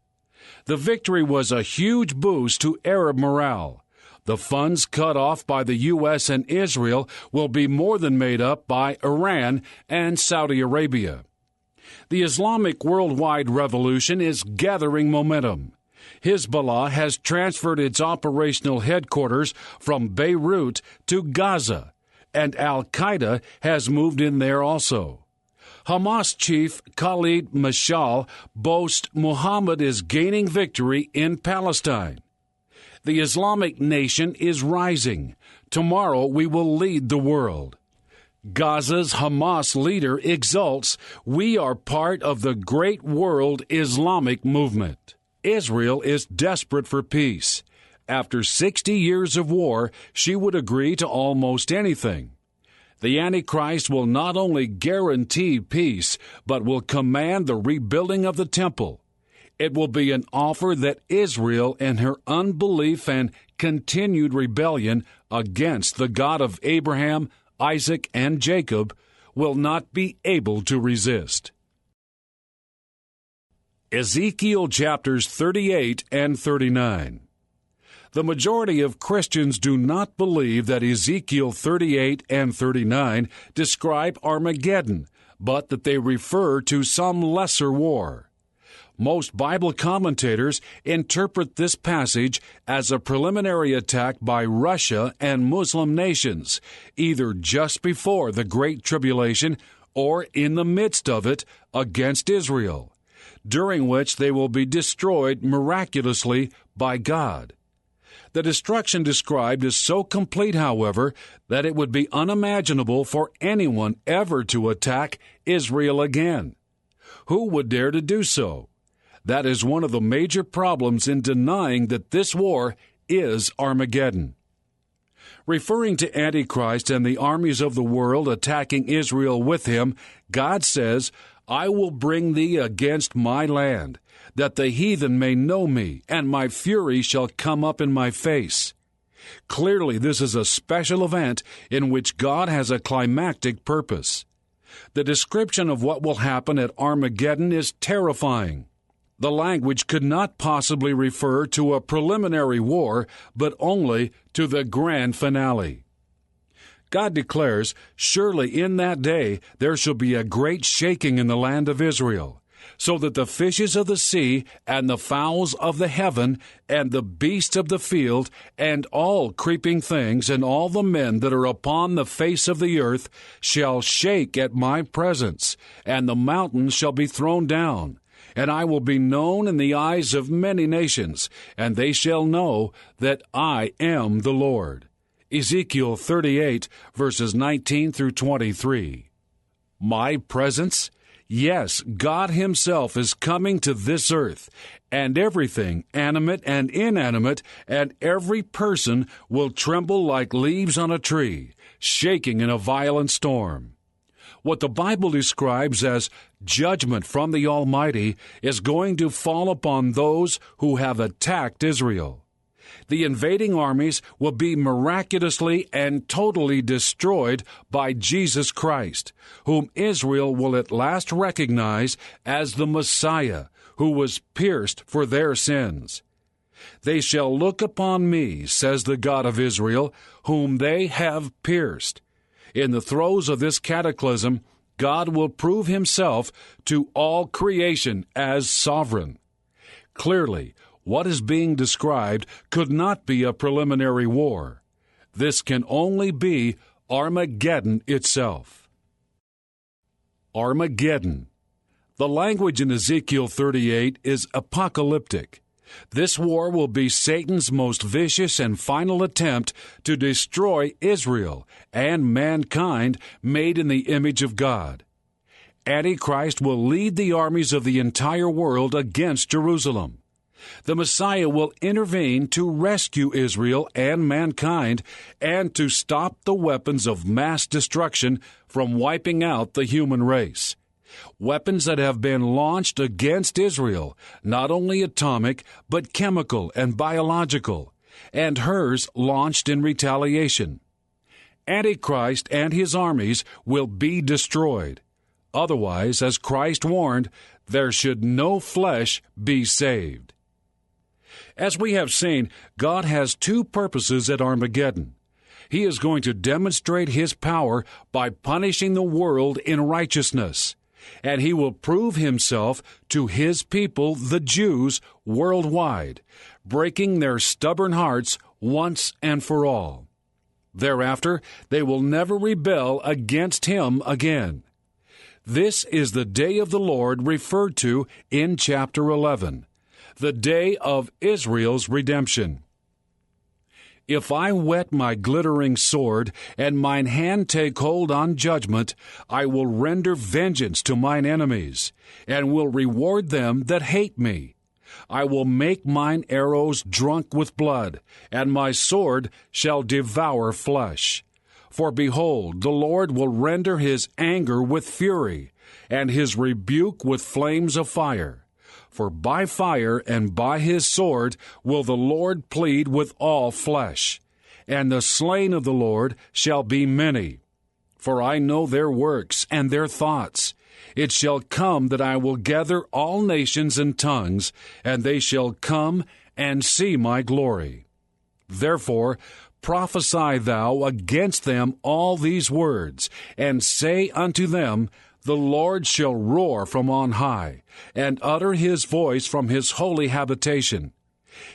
The victory was a huge boost to Arab morale. The funds cut off by the U.S. and Israel will be more than made up by Iran and Saudi Arabia. The Islamic worldwide revolution is gathering momentum. Hezbollah has transferred its operational headquarters from Beirut to Gaza, and Al-Qaeda has moved in there also. Hamas chief Khalid Mashal boasts Muhammad is gaining victory in Palestine. The Islamic nation is rising. Tomorrow we will lead the world. Gaza's Hamas leader exults, "We are part of the great world Islamic movement." Israel is desperate for peace. After 60 years of war, she would agree to almost anything. The Antichrist will not only guarantee peace, but will command the rebuilding of the temple. It will be an offer that Israel, in her unbelief and continued rebellion against the God of Abraham, Isaac, and Jacob, will not be able to resist. Ezekiel Chapters 38 and 39. The majority of Christians do not believe that Ezekiel 38 and 39 describe Armageddon, but that they refer to some lesser war. Most Bible commentators interpret this passage as a preliminary attack by Russia and Muslim nations, either just before the Great Tribulation or in the midst of it against Israel, during which they will be destroyed miraculously by God. The destruction described is so complete, however, that it would be unimaginable for anyone ever to attack Israel again. Who would dare to do so? That is one of the major problems in denying that this war is Armageddon. Referring to Antichrist and the armies of the world attacking Israel with him, God says, "I will bring thee against my land, that the heathen may know me, and my fury shall come up in my face." Clearly, this is a special event in which God has a climactic purpose. The description of what will happen at Armageddon is terrifying. The language could not possibly refer to a preliminary war, but only to the grand finale. God declares, "Surely in that day there shall be a great shaking in the land of Israel, so that the fishes of the sea, and the fowls of the heaven, and the beasts of the field, and all creeping things, and all the men that are upon the face of the earth, shall shake at my presence, and the mountains shall be thrown down. And I will be known in the eyes of many nations, and they shall know that I am the Lord." Ezekiel 38, verses 19 through 23. My presence? Yes, God Himself is coming to this earth, and everything, animate and inanimate, and every person will tremble like leaves on a tree, shaking in a violent storm. What the Bible describes as judgment from the Almighty is going to fall upon those who have attacked Israel. The invading armies will be miraculously and totally destroyed by Jesus Christ, whom Israel will at last recognize as the Messiah, who was pierced for their sins. "They shall look upon me," says the God of Israel, "whom they have pierced." In the throes of this cataclysm, God will prove Himself to all creation as sovereign. Clearly, what is being described could not be a preliminary war. This can only be Armageddon itself. Armageddon. The language in Ezekiel 38 is apocalyptic. This war will be Satan's most vicious and final attempt to destroy Israel and mankind made in the image of God. Antichrist will lead the armies of the entire world against Jerusalem. The Messiah will intervene to rescue Israel and mankind and to stop the weapons of mass destruction from wiping out the human race. Weapons that have been launched against Israel, not only atomic, but chemical and biological, and hers launched in retaliation. Antichrist and his armies will be destroyed. Otherwise, as Christ warned, there should no flesh be saved. As we have seen, God has two purposes at Armaggedon. He is going to demonstrate His power by punishing the world in righteousness, and He will prove Himself to His people, the Jews, worldwide, breaking their stubborn hearts once and for all. Thereafter, they will never rebel against Him again. This is the day of the Lord referred to in chapter 11, the day of Israel's redemption. If I whet my glittering sword, and mine hand take hold on judgment, I will render vengeance to mine enemies, and will reward them that hate me. I will make mine arrows drunk with blood, and my sword shall devour flesh. For behold, the Lord will render His anger with fury, and His rebuke with flames of fire. For by fire and by His sword will the Lord plead with all flesh, and the slain of the Lord shall be many. For I know their works and their thoughts. It shall come that I will gather all nations and tongues, and they shall come and see my glory. Therefore prophesy thou against them all these words, and say unto them, The Lord shall roar from on high, and utter His voice from His holy habitation.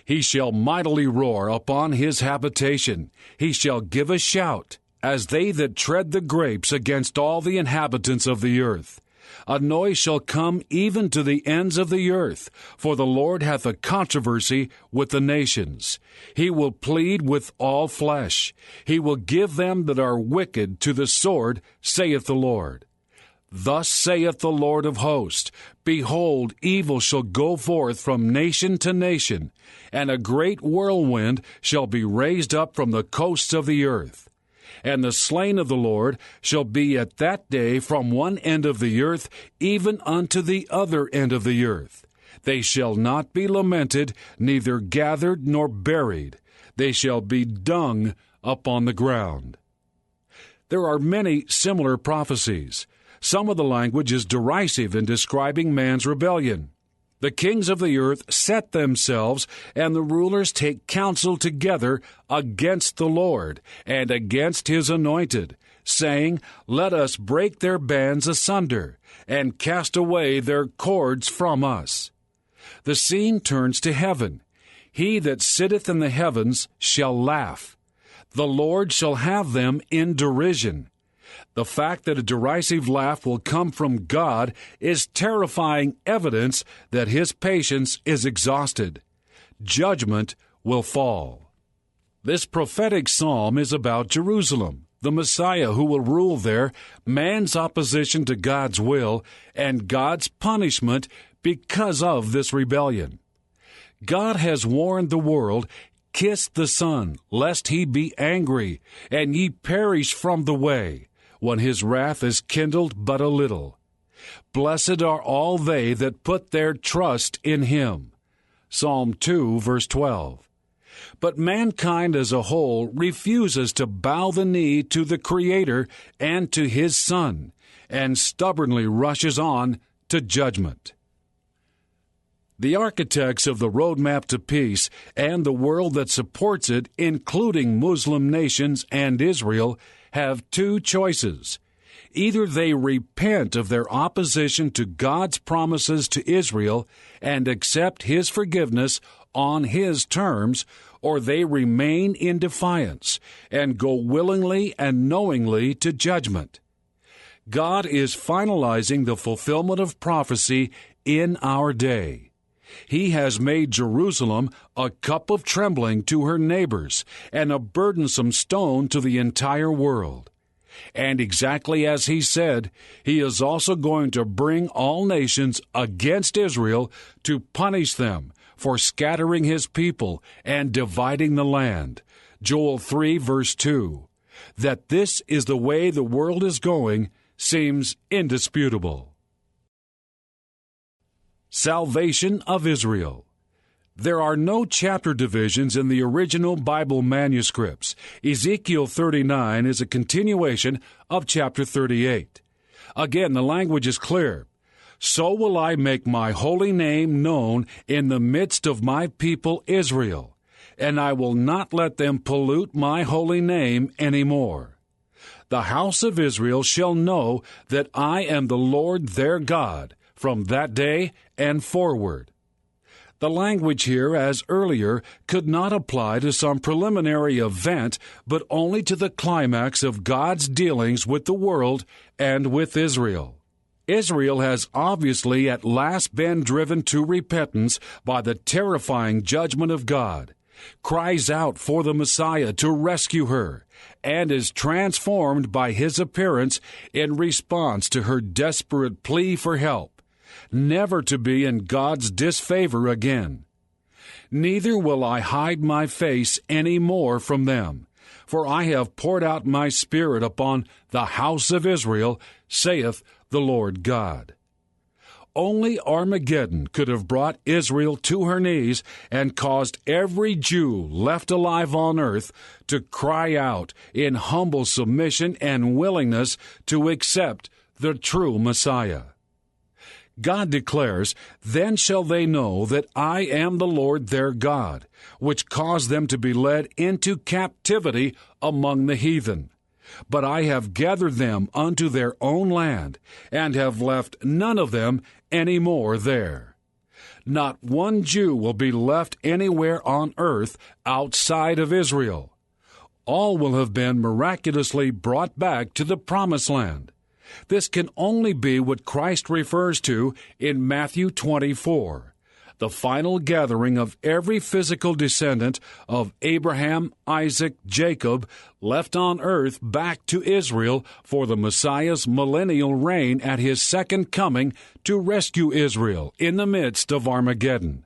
He shall mightily roar upon His habitation. He shall give a shout, as they that tread the grapes against all the inhabitants of the earth. A noise shall come even to the ends of the earth, for the Lord hath a controversy with the nations. He will plead with all flesh. He will give them that are wicked to the sword, saith the Lord. Thus saith the Lord of hosts, Behold, evil shall go forth from nation to nation, and a great whirlwind shall be raised up from the coasts of the earth. And the slain of the Lord shall be at that day from one end of the earth even unto the other end of the earth. They shall not be lamented, neither gathered nor buried. They shall be dung upon the ground. There are many similar prophecies. Some of the language is derisive in describing man's rebellion. The kings of the earth set themselves, and the rulers take counsel together against the Lord and against His anointed, saying, Let us break their bands asunder, and cast away their cords from us. The scene turns to heaven. He that sitteth in the heavens shall laugh. The Lord shall have them in derision. The fact that a derisive laugh will come from God is terrifying evidence that His patience is exhausted. Judgment will fall. This prophetic psalm is about Jerusalem, the Messiah who will rule there, man's opposition to God's will, and God's punishment because of this rebellion. God has warned the world, Kiss the Son, lest He be angry, and ye perish from the way, when His wrath is kindled but a little. Blessed are all they that put their trust in Him. Psalm 2, verse 12. But mankind as a whole refuses to bow the knee to the Creator and to His Son, and stubbornly rushes on to judgment. The architects of the roadmap to peace and the world that supports it, including Muslim nations and Israel, have two choices. Either they repent of their opposition to God's promises to Israel and accept His forgiveness on His terms, or they remain in defiance and go willingly and knowingly to judgment. God is finalizing the fulfillment of prophecy in our day. He has made Jerusalem a cup of trembling to her neighbors and a burdensome stone to the entire world. And exactly as He said, He is also going to bring all nations against Israel to punish them for scattering His people and dividing the land. Joel 3, verse 2. That this is the way the world is going seems indisputable. Salvation of Israel. There are no chapter divisions in the original Bible manuscripts. Ezekiel 39 is a continuation of chapter 38. Again, the language is clear. so will I make my holy name known in the midst of my people Israel, and I will not let them pollute my holy name any more. The house of Israel shall know that I am the Lord their God from that day and forward. The language here, as earlier, could not apply to some preliminary event, but only to the climax of God's dealings with the world and with Israel. Israel has obviously at last been driven to repentance by the terrifying judgment of God, cries out for the Messiah to rescue her, and is transformed by his appearance in response to her desperate plea for help, never to be in God's disfavor again. Neither will I hide my face any more from them, for I have poured out my Spirit upon the house of Israel, saith the Lord God. Only Armaggedon could have brought Israel to her knees and caused every Jew left alive on earth to cry out in humble submission and willingness to accept the true Messiah. God declares, "Then shall they know that I am the Lord their God, which caused them to be led into captivity among the heathen. But I have gathered them unto their own land, and have left none of them any more there." Not one Jew will be left anywhere on earth outside of Israel. All will have been miraculously brought back to the promised land. This can only be what Christ refers to in Matthew 24, the final gathering of every physical descendant of Abraham, Isaac, Jacob, left on earth back to Israel for the Messiah's millennial reign at his second coming to rescue Israel in the midst of Armageddon.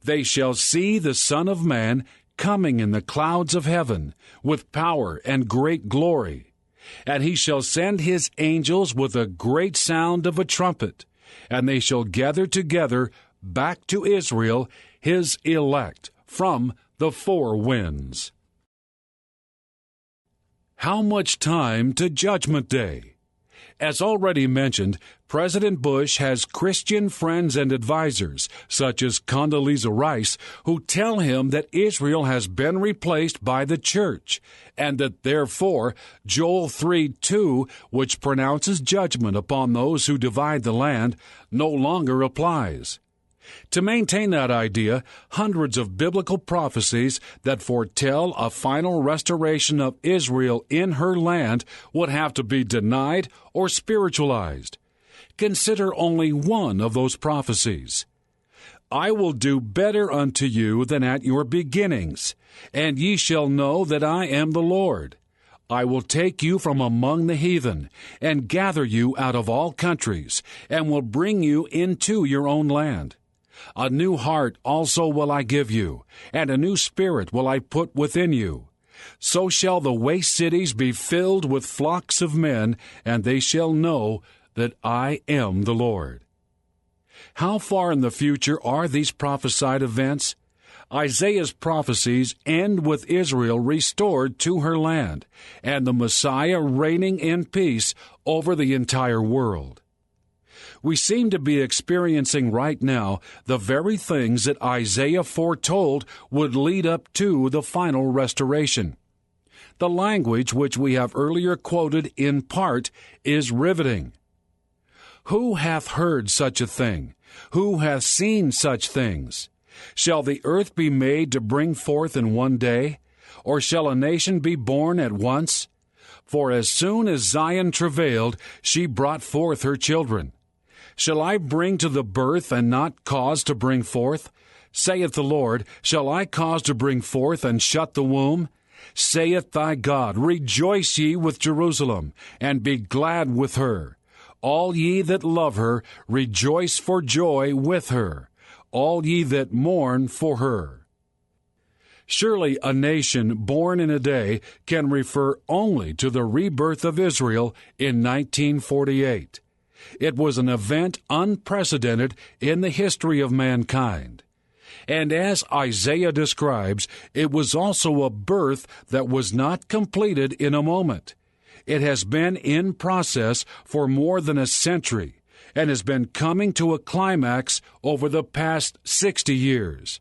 They shall see the Son of Man coming in the clouds of heaven with power and great glory. And he shall send his angels with a great sound of a trumpet, and they shall gather together back to Israel his elect from the four winds. How much time to Judgment Day? As already mentioned, President Bush has Christian friends and advisors, such as Condoleezza Rice, who tell him that Israel has been replaced by the church, and that therefore Joel 3:2, which pronounces judgment upon those who divide the land, no longer applies. To maintain that idea, hundreds of biblical prophecies that foretell a final restoration of Israel in her land would have to be denied or spiritualized. Consider only one of those prophecies. "I will do better unto you than at your beginnings, and ye shall know that I am the Lord. I will take you from among the heathen, and gather you out of all countries, and will bring you into your own land. A new heart also will I give you, and a new spirit will I put within you. So shall the waste cities be filled with flocks of men, and they shall know that I am the Lord." How far in the future are these prophesied events? Isaiah's prophecies end with Israel restored to her land, and the Messiah reigning in peace over the entire world. We seem to be experiencing right now the very things that Isaiah foretold would lead up to the final restoration. The language which we have earlier quoted in part is riveting. "Who hath heard such a thing? Who hath seen such things? Shall the earth be made to bring forth in one day? Or shall a nation be born at once? For as soon as Zion travailed, she brought forth her children. Shall I bring to the birth and not cause to bring forth? Saith the Lord, shall I cause to bring forth and shut the womb? Saith thy God, rejoice ye with Jerusalem, and be glad with her. All ye that love her, rejoice for joy with her. All ye that mourn for her." Surely a nation born in a day can refer only to the rebirth of Israel in 1948. It was an event unprecedented in the history of mankind. And as Isaiah describes, it was also a birth that was not completed in a moment. It has been in process for more than a century, and has been coming to a climax over the past 60 years.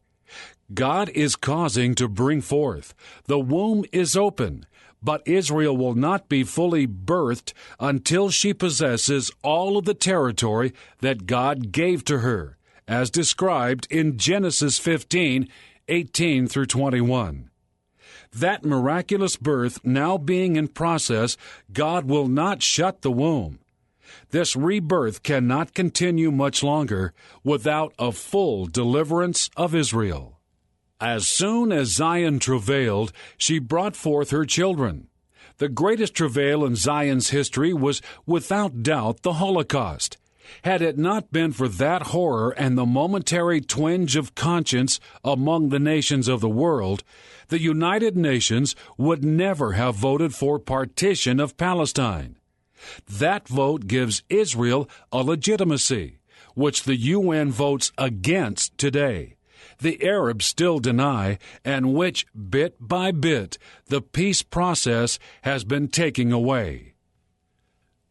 God is causing to bring forth. The womb is open, but Israel will not be fully birthed until she possesses all of the territory that God gave to her, as described in Genesis 15:18 through 21. That miraculous birth now being in process, God will not shut the womb. This rebirth cannot continue much longer without a full deliverance of Israel. As soon as Zion travailed, she brought forth her children. The greatest travail in Zion's history was without doubt the Holocaust. Had it not been for that horror and the momentary twinge of conscience among the nations of the world, the United Nations would never have voted for partition of Palestine. That vote gives Israel a legitimacy, which the UN votes against today. The Arabs still deny, and which, bit by bit, the peace process has been taking away.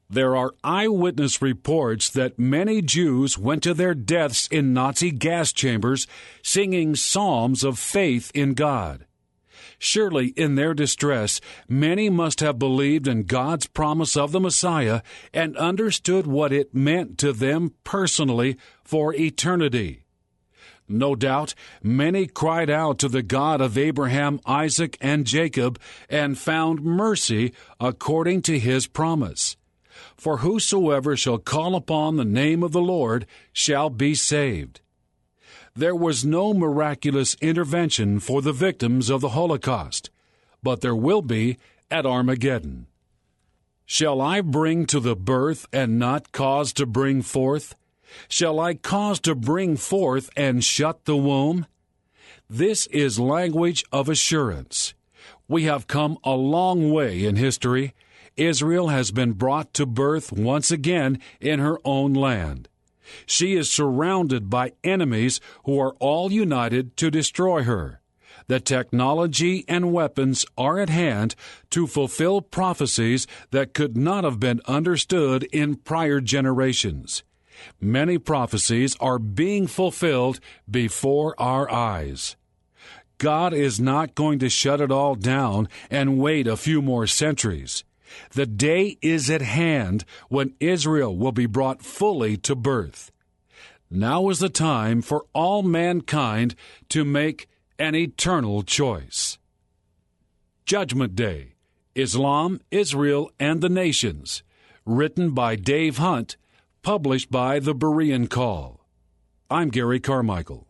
There are eyewitness reports that many Jews went to their deaths in Nazi gas chambers singing psalms of faith in God. Surely, in their distress, many must have believed in God's promise of the Messiah and understood what it meant to them personally for eternity. No doubt, many cried out to the God of Abraham, Isaac, and Jacob and found mercy according to his promise. For whosoever shall call upon the name of the Lord shall be saved. There was no miraculous intervention for the victims of the Holocaust, but there will be at Armaggedon. Shall I bring to the birth and not cause to bring forth? Shall I cause to bring forth and shut the womb? This is language of assurance. We have come a long way in history. Israel has been brought to birth once again in her own land. She is surrounded by enemies who are all united to destroy her. The technology and weapons are at hand to fulfill prophecies that could not have been understood in prior generations. Many prophecies are being fulfilled before our eyes. God is not going to shut it all down and wait a few more centuries. The day is at hand when Israel will be brought fully to birth. Now is the time for all mankind to make an eternal choice. Judgment Day, Islam, Israel, and the Nations, written by Dave Hunt, published by the Berean Call. I'm Gary Carmichael.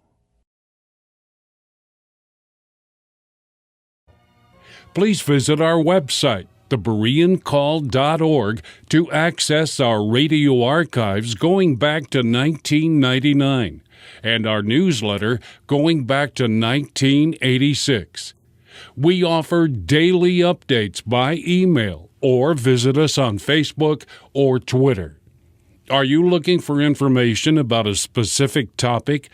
Please visit our website, thebereancall.org, to access our radio archives going back to 1999 and our newsletter going back to 1986. We offer daily updates by email or visit us on Facebook or Twitter. Are you looking for information about a specific topic?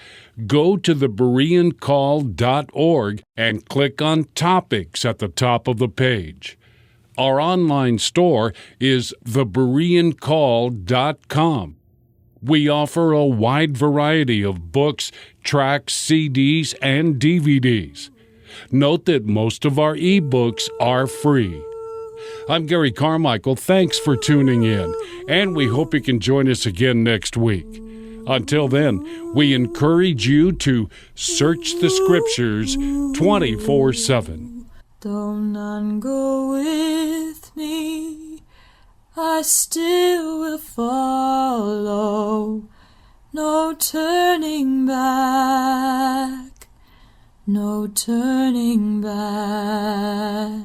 Go to thebereancall.org and click on Topics at the top of the page. Our online store is thebereancall.com. We offer a wide variety of books, tracts, CDs, and DVDs. Note that most of our ebooks are free. I'm Gary Carmichael. Thanks for tuning in, and we hope you can join us again next week. Until then, we encourage you to search the Scriptures 24/7. Though none go with me, I still will follow. No turning back, no turning back.